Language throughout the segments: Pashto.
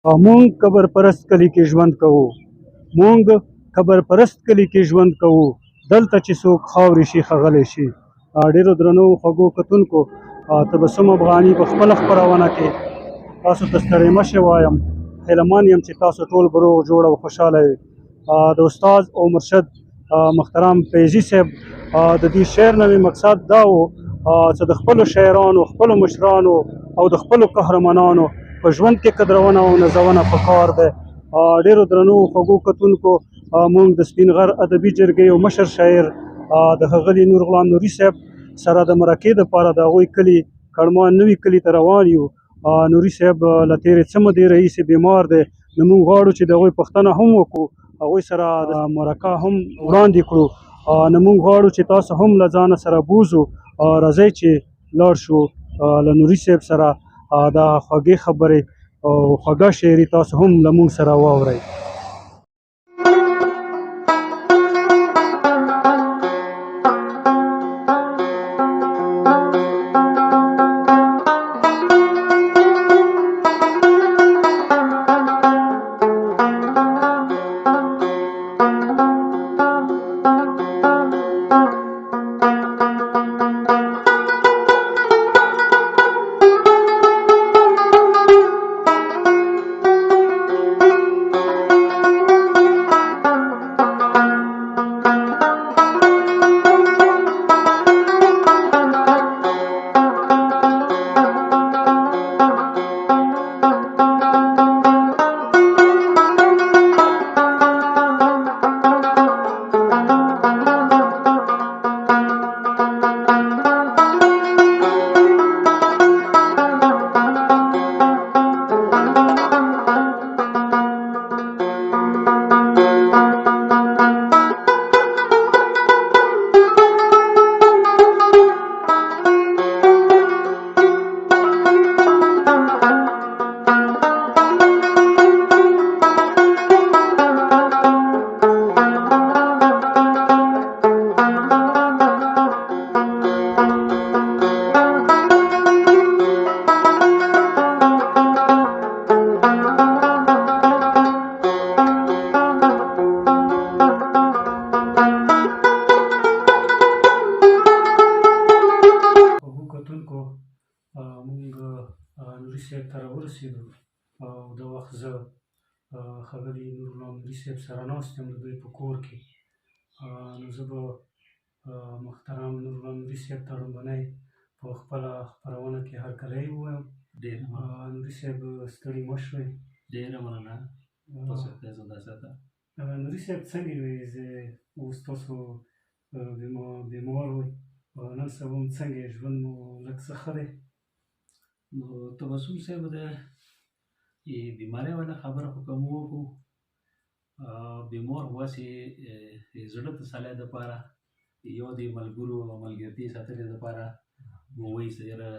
مونږ قبر پرست کلي کې ژوند کوو. مونږ قبر پرست کلي کې ژوند کوو. دلته چې څوک خاورې شي ښاغلی شي. ډېرو درنو خوږو کتونکو، تبسم افغاني په خپله خپرونه کې تاسو ته ستړی مه شئ وایم. هیله من یم چې تاسو ټول به روغ جوړ او خوشحاله وئ. د استاد او مرشد محترم فیضي صاحب د دې شعر نه مې مقصد دا و چې د خپلو شاعرانو، خپلو مشرانو او د خپلو قهرمانانو په ژوند کې قدرونه او نازونه پکار ده. ډېرو درنو خوږو کتونکو، مونږ د سپین غر ادبي جرګې یو مشر شاعر د ښاغلي نور غلام نوري صاحب سره د مرکې دپاره د هغوی کلي کړمان نوي کلي ته روان یو. نوري صاحب له تېرې څه مودې راهیسې بیمار دی، نو موږ غواړو چې د هغوی پوښتنه هم وکړو، هغوی سره د مرکه هم وړاندې کړو. نو موږ غواړو چې تاسو هم له ځانه سره بوزو. راځئ چې لاړ شو له نوري صاحب سره دا خوږې خبرې او خوږه شاعري تاسو هم له موږ سره واورئ. نوري صاحب ته راورسېدو او د وخت زه ښاغلي نور غلام نوري صاحب سره ناست یم د دوی په کور کې. نو زه به محترم نور غلام نوري صاحب ته لومړنی په خپله خپرونه کې هرکلی ووایم. نوري صاحب ستړي مه شئ. ډېره مننه. تاسو خدای زنده ساته. نوري صاحب څنګه وئ؟ زه اوس تاسو بیمار وئ، نن سبا مو څنګه ژوند مو لږ څه ښه دی؟ نو تبسم صاحب د بیمارۍ والا خبره خو که مو وکړو، بیمار هوسې زړه تسلی دپاره یو د ملګرو او ملګرتۍ ساتلې دپاره مو وایي چې ډېره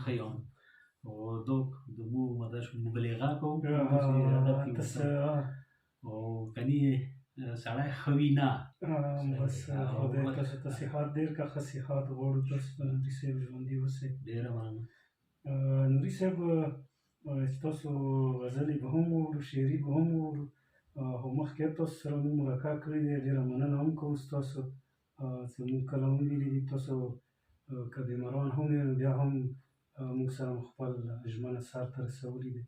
ښه یم و دوک دمو مدش مبالغه کوم او کني سړی ښه وي نه. بس خدای تاسو ته صحت، ډېر که ښه صحت غواړو تاسو ته نوري صاحب ژوندي اوسئ. ډېره مننه. نوري صاحب چې تاسو غزلې به هم واورو، شاعري به هم واورو، خو مخکې تاسو سره مو مرکه کړې ده، ډېره مننه هم کوو ستاسو چې مونږ کله هم ویلي دي تاسو که بیماران هم یې نو بیا هم مونږ سره خپل ژمنه سر ته رسولې ده.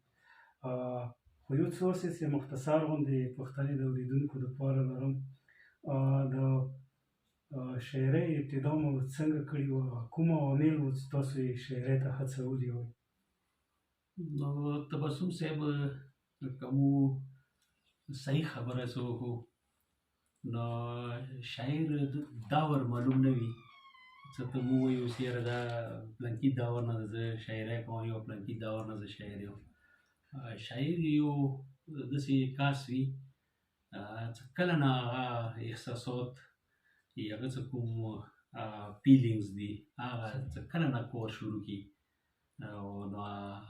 خو یو څه اوس چې مختصر غوندې پوښتنې د اورېدونکو دپاره لرم. د شاعرۍ ابتدا مو څنګه کړې وه؟ کوم عوامل وو چې تاسو یې شاعرۍ ته هڅولي وئ؟ نو تبسم صاحب که مو صحیح خبره څه وکړو، نو شاعر دا ور معلوم نه وي څه ته مو ووایو چې یاره دا پلانکي داور نه زه شاعرۍ کوم یا پلانکي داور نه زه شاعر یم. شاعر یو داسې کس وي چې کله نه هغه احساسات یا هغه څه کوم فیلینګز دي هغه چې کله نه کور شروع کړي او نو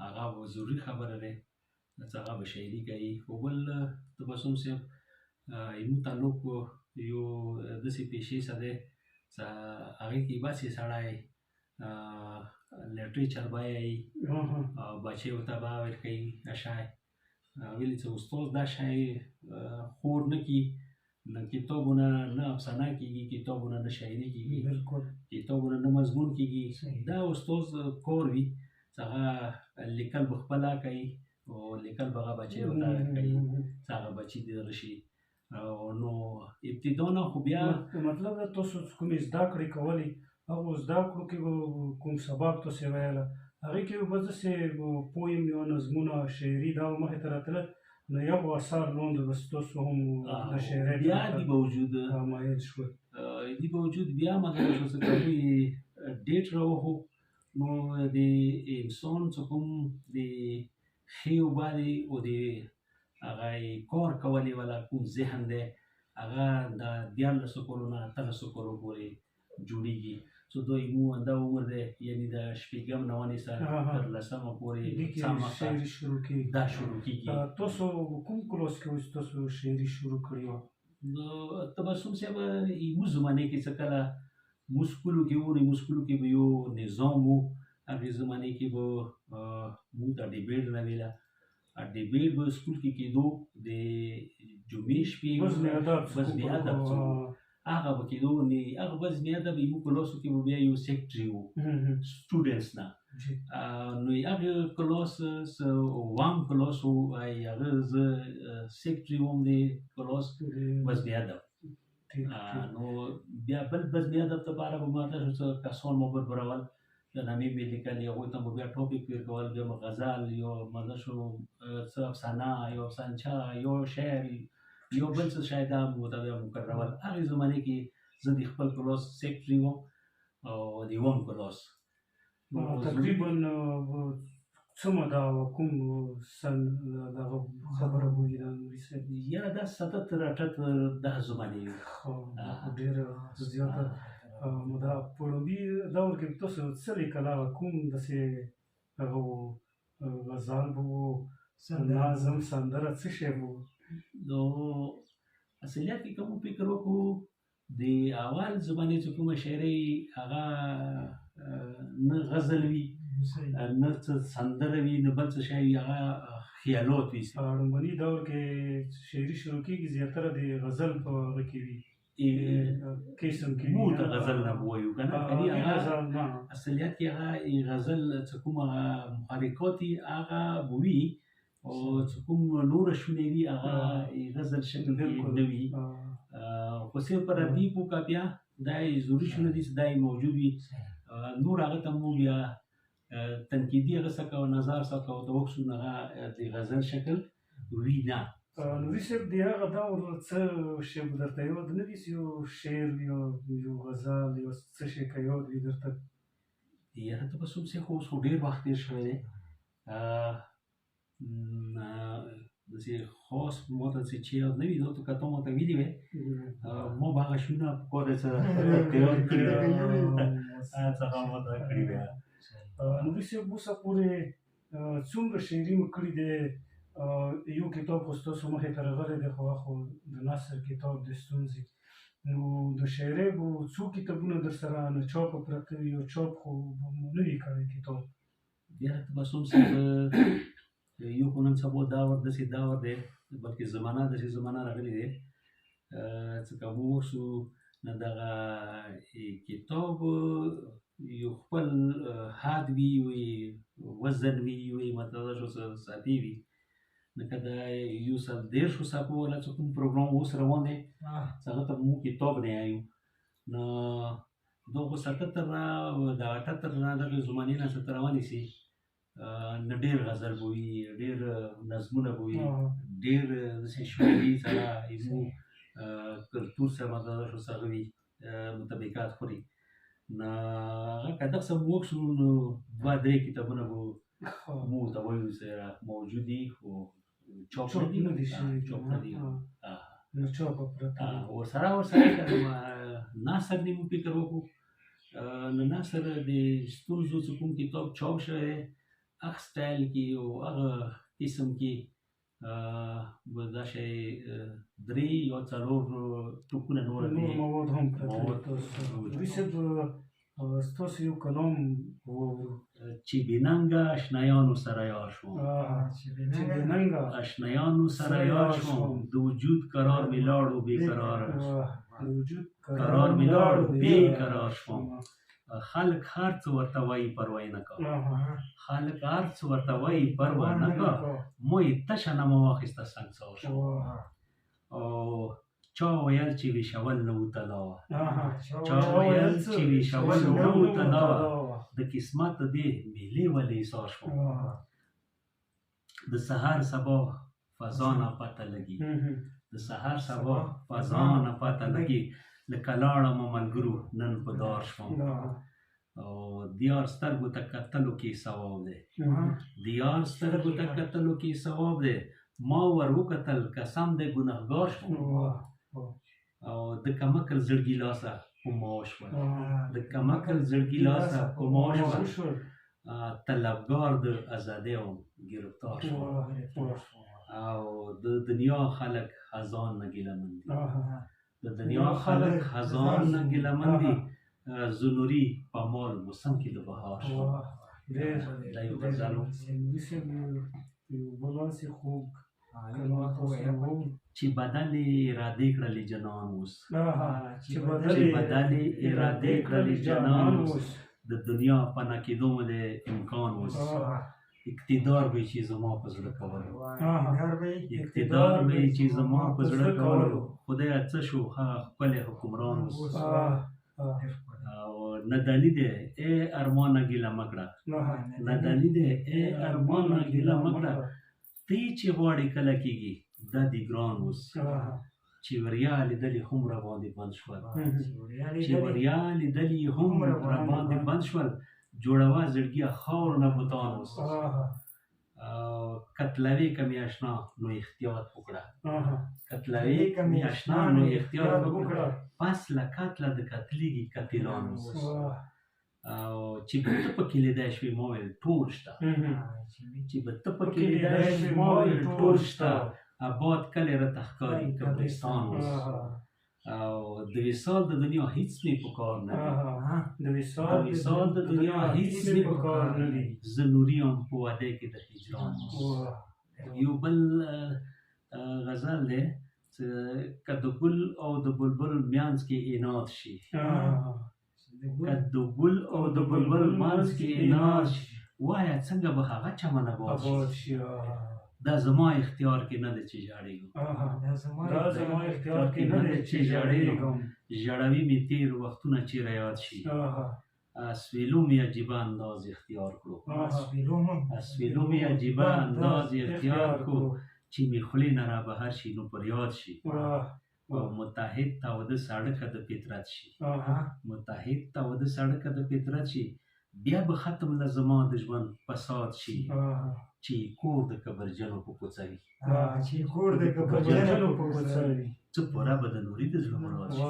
هغه به ضروري خبره دی چې هغه به شاعري کوي. خو بل تبسم صاحب زموږ تعلق یو داسې پیشې سره دی چې هغې کې باسې سړی لټریچر به یایي بچې ورته به ورکوي اشعار ویلي چې استاد دا شی خور نه کي، نه کتابونه نه افسانه کېږي، کتابونه نه شاعري کېږي، بالکل کتابونه نه مضمون کېږي. صحیح. دا استاد کار وي چې هغه لیکل به خپله کوي او لیکل به هغه بچی ورته کوي چې هغه بچي دې راشي. نو ابتدا نه خو بیا مطلب دا تاسو چې کومې زده کړې کولې هغو زده کړو کې به کوم سبق تاسې ویله هغې کې به داسې پویم یا نظمونه شاعري دا به مخې ته راتله نو یو اثر لاندې به ستاسو هم د شاعرۍ بیا دې باوجود مایل شول دې باوجود بیا مګر شو چې کبي ډیټ راوخو نو د انسان چې کوم د ښې باندې او د هغه کار کولې والا کوم ذهن دی هغه د 14 کلو نه 18 کلو پورې جوړیږي. څو دوی مو دا عمر دی یعنی د شپږم نه ونیسه تر لسمه پورې شاعري شروع کېږي. دا شروع کېږي. تاسو کوم کلاس کې اوس تاسو شاعري شروع کړې وه؟ نو تبسم صاحب یمو زمانې کې څه کله موږ سکولو کې وو، موږ سکولو کې به یو نظام وو. هغې زمانې کې به موږ ته ډیبیټ راویله. ډیبیټ به سکول کې کېدو د جمعې شپې بزم ادب هغه به کېدو. هغه بزم ادب یمو کلاسو کې به بیا یو سیکټري وو سټوډنټس نه. نو هغه کلاس وام کلاس وو هغه زه سیکټري وم د کلاس بزم ادب. نو بیا بل بزم ادب لپاره به ماته شو کسان مو برابرول د نامې مې لیکل هغوی ته مو بیا ټاپک پېر کول، بیا مو غزل یا مزه شو څه افسانه یا افسانچه یا شعر یا بل څه شاید هم ورته بیا مقررول. هغې زمانې کې زه د خپل کلاس سیکټري وم او د یوم کلاس تقریبا څه موده کوم سن دغه خبره وي دا نوري صاحب؟ یاره دا 77 78 دا زمانې وي. ډېره زیاته موده. په لومړي دور کې تاسو څه لیکل؟ کوم داسې هغه غزل به وو، نظم، سندره، څه شی به وو؟ نو اصلیت کې که مو فکر وکړو د اول زمانې چې کومه شاعري هغه نه غزل وي نه څه سندره وي نه بل څه شی وي، هغه خیالات وي. لومړني دور کې شاعري شروع کېږي زیاتره د غزل په هغه کې وي قسم کې مو ته غزل نه وایو که نه اصلیت کې هغه غزل چې کوم محرکات دي هغه به وي او چې کوم نوره شونې دي هغه غزل شکل کې نه وي. خو صرف په ردیف وکړه بیا دا یې ضروري شونه دي چې دا یې موجود وي. نور هغه ته مو بیا تنقیدي هغه څه کوه نظر څه کوه ته وکړو هغه د غزل شکل وي نه. نوري صاحب د هغه دور څه شی به درته یاد نه وي؟ یو شعر یا یو غزل یا څه شی که یاد وي درته؟ یاره تبسم صاحب خو اوس خو ډېر وخت تېر شوی دی. داسې خاص ما ته څه چې یاد نه وي دا که تا ما ته ویلي وی ما به هغه شونه په کار څه تیار کړي څه ما ته کړي وی. نوري صاحب اوسه پورې څومره شاعري مو کړې دی؟ یو کتاب خو ستاسو مخې ته راغلی دی خو هغه د نثر کتاب د ستونزې. نو د شاعرۍ به څو کتابونه در سره نه چاپه پراته وي یا چاپ خو به مو نه وي کړی کتاب؟ بیا تبسم صاحب یو خو نن سبا دور داسې دور دی بلکې زمانه داسې زمانه راغلې دی چې که موږ شو نه دغه کتاب یو خپل حد وي وزن وي یوې مطلب شو ساعتې وي لکه د 110 صفحو والا چې کوم پروګرام اوس روان دی چې هغه ته موږ کتاب نه وایو. نو دا خو 77 نه د 78 نه دغې زمانې نه چې ته راونیسې نه ډېر غزل به وي، ډېر نظمونه به وي، ډېر داسې شاعري سره زموږ کلتور سره مطلب شو څه وي مطابقات خوري. نو هغه که دغسې مو وکړو نو 2-3 کتابونه به موږ ته وایو چې موجود دي خو چاپ نه دي. چاپ نه دي نو چاپه پرته ورسره نثر دې مو فکر وکړو. نو نثر د ستونزو چې کوم کتاب چاپ شوی دی هغه سټایل کې او هغه قسم کې به دا شی 3 یا 4 ټوکونه نور مواد هم پرته. نوري صاحب ستاسو یو کلام چې بېننګه اشنایانو سره یار شوم چې بېننګه اشنایانو سره یار شوم د وجود قرار مې لاړو بېقرار د وجود قرار مې لاړو بېقرار شوم خلک هر څه ورته وایي پروا یې نه کوه خلک هر څه ورته وایي پروا نه کوه مو یې تشه نه مو واخیسته سنګسار شوم او چا ویل چې ویشول نه وو تلا چا ویل چې ویشول نه وو تلا د قسمت دې میلې ولې ایثار شوم د سهار سبا فضا نه پته لګي د سهار سبا فضا نه پته لګي لکه لاړم ملګرو نن په دار شوم او دیار سترګو ته کتلو کې ثواب دی دیار سترګو ته کتلو کې ثواب دی ما ور وکتل قسم دی ګنهګار شوم او د کمکل زړګي لاسه په ما شول د کمکل زړګي لاسه په ما شول طلبګار د ازادۍ او گرفتار شوم او د دنیا خلک خزان نه ګیلمن دي د دنیا خلک خزان نه ګیلمن دي زنوري په مال موسم کې د بهار شوم دا یو غزل و چې بدل ارادې کړلې جنان اوس چې بدل ارادې کړلې جنان اوس د دنیا پناه کېدو د امکان اوس اقتدار به چې زما په زړه کولو اقتدار به چې زما په زړه کولو خدای څه شو هغه ښکلی حکمران اوس او ندانی دی ای ارمانه ګیله مه کړه ندانی دی ای ارمانه ګیله مه کړه تی چې غواړې کله کېږي دا دې ګران اوس چې وریا لیدلې هم راباندې بند شول چې وریا لیدلې هم راباندې بند شول جوړوه زړګیه خاورو نه بوتان اوس کتلوې که مې اشنا نو احتیاط وکړه کتلوې که مې اشنا نو احتیاط وکړه پس له قتله د قتلېږي قتلان اوس او چې به ته پکې لیدی شوې ما ویل ټول شته چې به ته پکې لیدی شوې ما ویل ټول شته آباد کلی راته ښکاري قبرستان اوس او د وصال د دنیا هیڅ مې په کار نه دی د وصال د دنیا هیڅ مې په کار نه دی زه نوري یم په واده کې د هجران اوس یو بل غزل دی چې که د ګل او د بلبل میانځ کې عناد شي که د ګل او د بلبل منځ کې عناد شي وایه څنګه به هغه چمن آباد شي دا زما اختیار کې نه دی چې ژاړېږم دا زما اختیار کې نه دی چې ژاړېږم ژړوي مې تېر وختونه چېرې یاد شي اسویلو مې عجیبه انداز اختیار کړو اسویلو مې عجیبه انداز اختیار کړو چې مې خولې نه را بهر شي نو پر یاد شي او متحد تاوده سړکه د فطرت شي متحد تاوده سړکه د فطرت شي بیا به ختم له زما د ژوند فساد شي چې کور د کبرجنو په کوڅه وي چې کور د کبرجنو په کوڅه وي څه پوره به د نوري د زړه مراد شي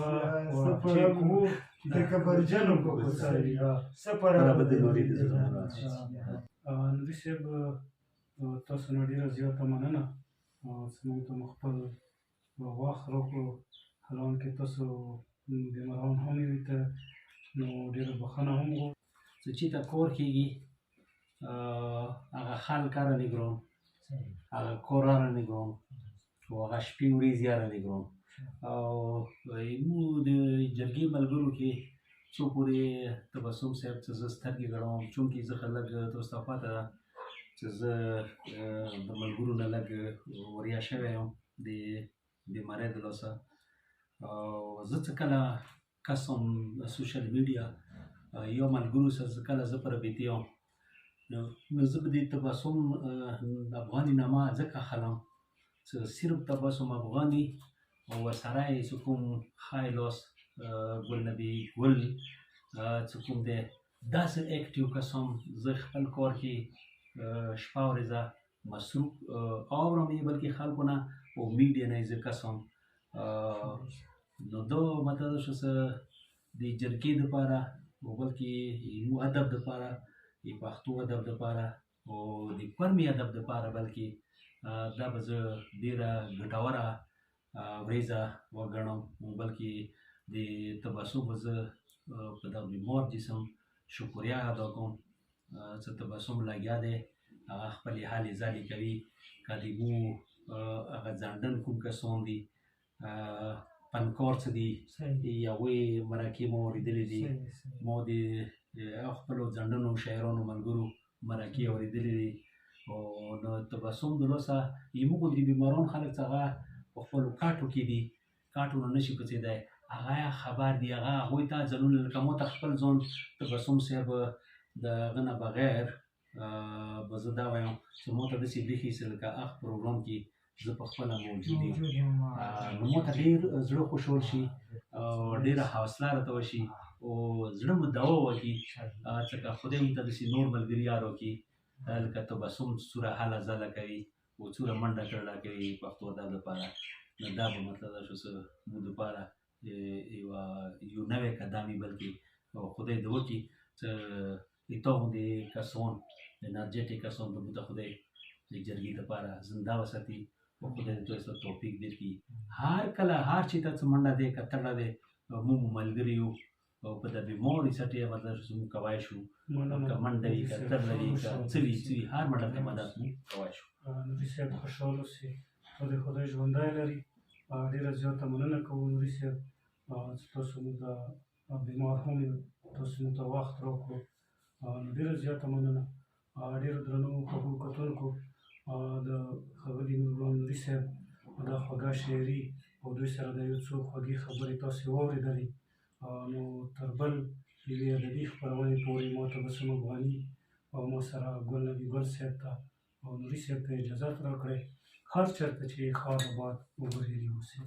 چې کور د کبرجنو په کوڅه وي څه پوره به د نوري د زړه مراد شي نوري صاحب تاسو نه ډېره زیاته مننه زموږ ته مو خپل وخت راکړو حالانکې تاسو بیماران هم یې ته نو ډېره بښنه هم غواړو څه چې ته کور کېږي هغه خلک را نګرم هغه کور را نګرم او هغه شپې ورځې را نګرم او موږ د جرګې ملګرو کې څو پورې تبسم صاحب څه زه سترګې ګڼم چونکې زه لږ تاسو ته پته ده چې زه د ملګرو نه لږ وریا شوی یم د بیمارۍ د لاسه او زه څه کله قسم سوشل میډیا یو ملګرو سره کله زه په رابطې یم نو زه به د تبسم افغاني نامه ځکه اخلم چې صرف تبسم افغاني او ورسره یې چې کوم ښی لاس ګل نبي ګل چې کوم دی داسې اکټیو قسم زه خپل کار کې شپه ورځه مصروف اورم یې بلکې خلکو نه او میډیا نه یې زه قسم نو دا مطلب شو چې د جرګې دپاره او بلکې یو ادب دپاره د پښتو ادب دپاره او د قومي ادب دپاره بلکې دا به زه ډېره ګټوره ورځه وګڼم بلکې د تبسم به زه په دغه بیمار جسم شکریه ادا کوم څه تبسم لګیا دی، هغه خپلې هلې ځلې کوي. که د مو هغه ځانډن کوم کسان دي، فنکار څه دي، هغوی مرکې ما اورېدلې دي. ما د خپلو ځانډنو شاعرانو ملګرو مرکې اورېدلې دي. او نو تبسم د لاسه زموږ د بیماران خلک څه هغه په خپلو کاټو کې دي، کاټو نه نشي کوڅېدی، هغه خبر دي، هغه هغوی ته ځانونه لکه ما ته خپل ځان تبسم صاحب د هغه نه بغیر به زه دا وایم چې ما ته داسې برېښي چې لکه هغه پروګرام کې زه په خپله موجود یم. نو ما ته ډېر زړه خوشحال شي او ډېره حوصله راته وشي او زړه مو دوا وکړي چې که خدای موږ ته داسې نور ملګري یار وکړي لکه تبسم څومره هله ځله کوي او څومره منډه کړله کوي پښتو ادب لپاره. نو دا به مطلب دا شو چې موږ دپاره یو نوی قدم وي، بلکې خدای دې وکړي چې تا غوندې کسان انرجیټک کسان به موږ ته خدای د جرګې دپاره زنده وساتي او خدای دې تاسو ته توفیق درکړي. هر کله هر چېرته څه منډه دی که تړه دی موږ ملګري یو او په د بیمارۍ سټې مطلب چې موږ کولی شو که منډه وي که تړله وي که څه وي هر مډل ته مدد موږ کولی شو. نوري صاحب خوشحال اوسئ، خدای ژوندی لري. ډېره زیاته مننه کوو نوري صاحب چې تاسو موږ د بیمار هم تاسو موږ ته وخت راکړو. نو ډېره زیاته مننه. ډېرو درنو خوږو کتونکو د ښاغلي نورالله نوري صاحب دا خوږه شاعري او دوی سره د یو څو خوږې خبرې تاسې واورېدلې. نو تر بل یوې ادبي خپرونې پورې ما تبسم افغاني او ما سره ګل نبي ګل صاحب ته او نوري صاحب ته اجازت راکړئ. هر چېرته چې ښاد آباد وګرځېدي اوسئ.